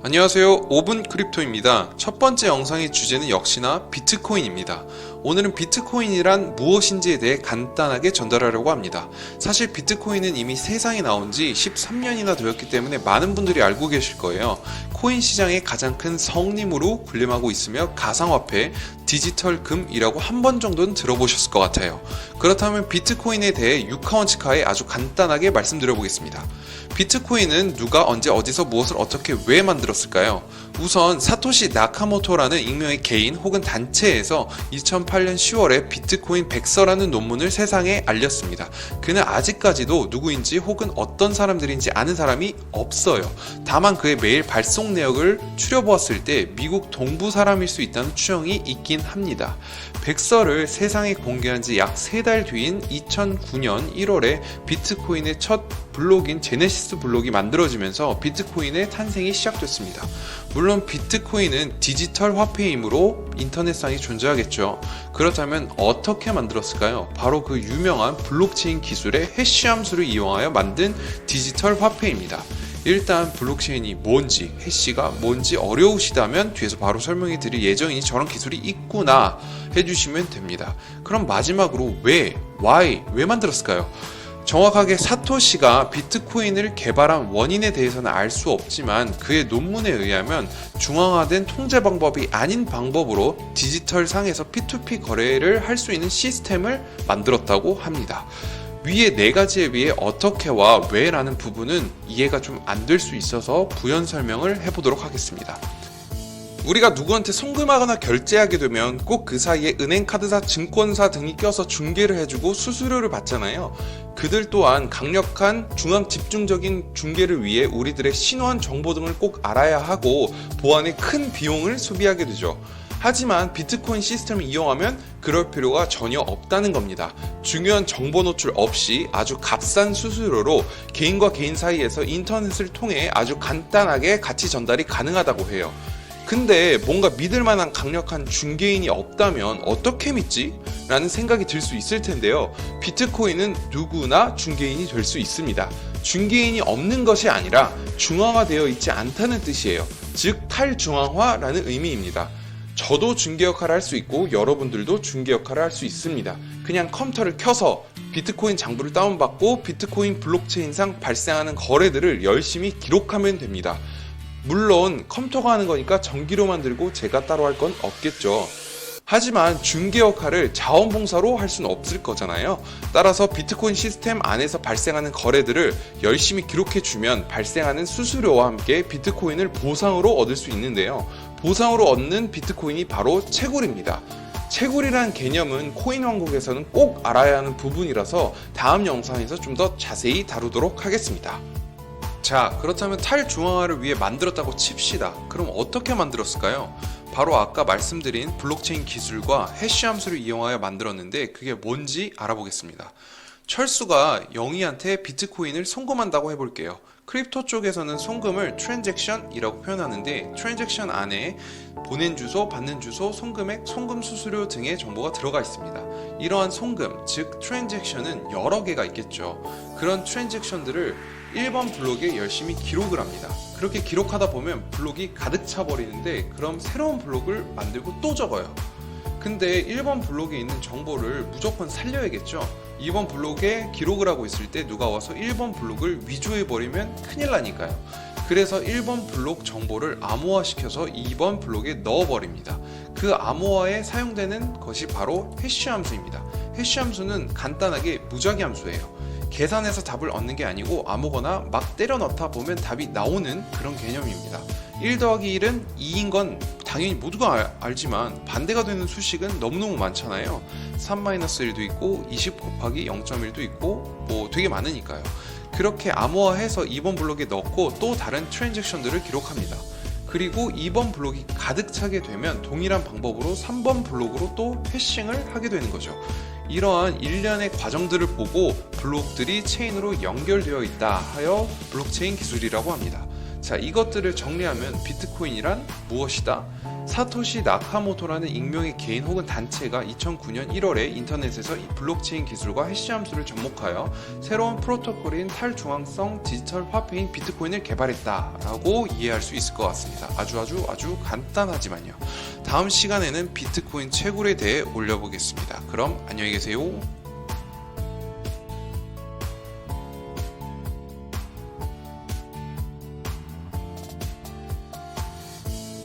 안녕하세요. 5분 크립토입니다. 첫 번째 영상의 주제는 역시나 비트코인입니다. 오늘은 비트코인이란 무엇인지에 대해 간단하게 전달하려고 합니다. 사실 비트코인은 이미 세상에 나온 지 13년이나 되었기 때문에 많은 분들이 알고 계실 거예요. 코인 시장의 가장 큰 성님으로 군림하고 있으며 가상화폐, 디지털 금이라고 한 번 정도는 들어보셨을 것 같아요. 그렇다면 비트코인에 대해 유카원치카에 아주 간단하게 말씀드려보겠습니다. 비트코인은 누가 언제 어디서 무엇을 어떻게 왜 만들었을까요? 우선 사토시 나카모토라는 익명의 개인 혹은 단체에서 2008년 10월에 비트코인 백서라는 논문을 세상에 알렸습니다. 그는 아직까지도 누구인지 혹은 어떤 사람들인지 아는 사람이 없어요. 다만 그의 메일 발송 내역을 추려보았을 때 미국 동부 사람일 수 있다는 추정이 있긴 합니다. 백서를 세상에 공개한 지 약 3달 뒤인 2009년 1월에 비트코인의 첫 블록인 제네시스 블록이 만들어지면서 비트코인의 탄생이 시작됐습니다. 물론 비트코인은 디지털 화폐이므로 인터넷상에 존재하겠죠. 그렇다면 어떻게 만들었을까요? 바로 그 유명한 블록체인 기술의 해시 함수를 이용하여 만든 디지털 화폐입니다. 일단 블록체인이 뭔지, 해시가 뭔지 어려우시다면 뒤에서 바로 설명해 드릴 예정이니 저런 기술이 있구나 해주시면 됩니다. 그럼 마지막으로 왜 만들었을까요? 정확하게 사토시가 비트코인을 개발한 원인에 대해서는 알 수 없지만 그의 논문에 의하면 중앙화된 통제 방법이 아닌 방법으로 디지털 상에서 P2P 거래를 할 수 있는 시스템을 만들었다고 합니다. 위에 4가지에 비해 어떻게와 왜라는 부분은 이해가 좀 안 될 수 있어서 부연 설명을 해보도록 하겠습니다. 우리가 누구한테 송금하거나 결제하게 되면 꼭 그 사이에 은행카드사, 증권사 등이 껴서 중개를 해주고 수수료를 받잖아요. 그들 또한 강력한 중앙 집중적인 중개를 위해 우리들의 신원 정보 등을 꼭 알아야 하고 보안에 큰 비용을 소비하게 되죠. 하지만 비트코인 시스템을 이용하면 그럴 필요가 전혀 없다는 겁니다. 중요한 정보 노출 없이 아주 값싼 수수료로 개인과 개인 사이에서 인터넷을 통해 아주 간단하게 가치 전달이 가능하다고 해요. 근데 뭔가 믿을 만한 강력한 중개인이 없다면 어떻게 믿지? 라는 생각이 들 수 있을 텐데요. 비트코인은 누구나 중개인이 될 수 있습니다. 중개인이 없는 것이 아니라 중앙화되어 있지 않다는 뜻이에요. 즉 탈중앙화라는 의미입니다. 저도 중개 역할을 할 수 있고 여러분들도 중개 역할을 할 수 있습니다. 그냥 컴퓨터를 켜서 비트코인 장부를 다운받고 비트코인 블록체인상 발생하는 거래들을 열심히 기록하면 됩니다. 물론 컴퓨터가 하는 거니까 전기료 만들고 제가 따로 할 건 없겠죠. 하지만 중개 역할을 자원봉사로 할 수는 없을 거잖아요. 따라서 비트코인 시스템 안에서 발생하는 거래들을 열심히 기록해주면 발생하는 수수료와 함께 비트코인을 보상으로 얻을 수 있는데요. 보상으로 얻는 비트코인이 바로 채굴입니다. 채굴이라는 개념은 코인 왕국에서는 꼭 알아야 하는 부분이라서 다음 영상에서 좀 더 자세히 다루도록 하겠습니다. 자, 그렇다면 탈중앙화를 위해 만들었다고 칩시다. 그럼 어떻게 만들었을까요? 바로 아까 말씀드린 블록체인 기술과 해시 함수를 이용하여 만들었는데 그게 뭔지 알아보겠습니다. 철수가 영희한테 비트코인을 송금한다고 해볼게요. 크립토 쪽에서는 송금을 트랜잭션이라고 표현하는데 트랜잭션 안에 보낸 주소, 받는 주소, 송금액, 송금 수수료 등의 정보가 들어가 있습니다. 이러한 송금, 즉 트랜잭션은 여러 개가 있겠죠. 그런 트랜잭션들을 1번 블록에 열심히 기록을 합니다. 그렇게 기록하다 보면 블록이 가득 차버리는데 그럼 새로운 블록을 만들고 또 적어요. 근데 1번 블록에 있는 정보를 무조건 살려야겠죠. 2번 블록에 기록을 하고 있을 때 누가 와서 1번 블록을 위조해버리면 큰일 나니까요. 그래서 1번 블록 정보를 암호화시켜서 2번 블록에 넣어버립니다. 그 암호화에 사용되는 것이 바로 해시 함수입니다. 해시 함수는 간단하게 무작위 함수예요. 계산해서 답을 얻는 게 아니고 아무거나 막 때려 넣다 보면 답이 나오는 그런 개념입니다. 1 더하기 1은 2인 건 당연히 모두가 알지만 반대가 되는 수식은 너무너무 많잖아요. 3-1도 있고 20 곱하기 0.1도 있고 뭐 되게 많으니까요. 그렇게 암호화해서 2번 블록에 넣고 또 다른 트랜잭션들을 기록합니다. 그리고 2번 블록이 가득 차게 되면 동일한 방법으로 3번 블록으로 또 해싱을 하게 되는 거죠. 이러한 일련의 과정들을 보고 블록들이 체인으로 연결되어 있다 하여 블록체인 기술이라고 합니다. 자, 이것들을 정리하면 비트코인이란 무엇이다? 사토시 나카모토라는 익명의 개인 혹은 단체가 2009년 1월에 인터넷에서 이 블록체인 기술과 해시 함수를 접목하여 새로운 프로토콜인 탈중앙성 디지털 화폐인 비트코인을 개발했다라고 이해할 수 있을 것 같습니다. 아주 간단하지만요. 다음 시간에는 비트코인 채굴에 대해 올려보겠습니다. 그럼 안녕히 계세요.